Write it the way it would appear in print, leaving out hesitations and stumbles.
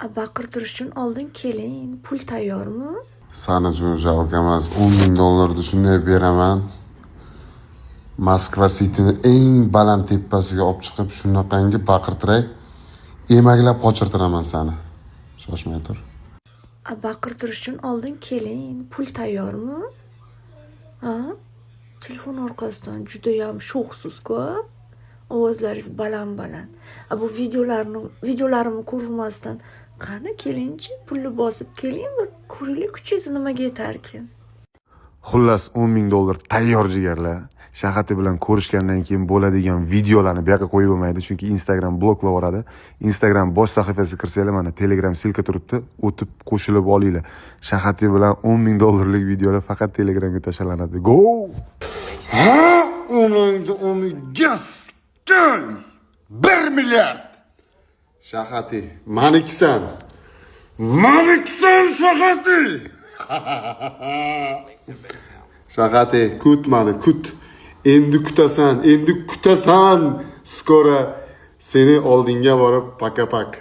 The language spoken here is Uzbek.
Baqirtirish uchun oldin keling. Pul tayyormi? Sana uchun jalq emas, $10,000 shunday beraman. Moskva City'ni eng baland tepasiga olib chiqib, shunaqangi baqirtiray, emaklab qochirtiraman seni. Shoshmay tur. Baqirtirish uchun oldin keling. Pul tayyormi? Telefon orqasidan juda ham sho'xsiz-ku. Ovozlaringiz baland-baland. Bu videolarimni ko'rmasdan qani kelingchi, pulni bosib keling, bir ko'ringlar kuchingiz nimaga yetarkin. Xullas $10,000 tayyor jigarlar. Shahati bilan ko'rishgandan keyin bo'ladigan videolarni bu yoqqa qo'yib bo'lmaydi, chunki Instagram bloklab yuboradi. Instagram bosh sahifasiga kirsanglar, mana Telegram silka turibdi, o'tib qo'shilib olinglar. Shahati bilan $10,000 videolar faqat Telegramga tashlanadi. Go! Gas! 1 milliard! Shahati, manikisan! Manikisan Shahati! Shahati, kut mani, kut. Endi kutasan. Skora seni oldinga borib paka-pak.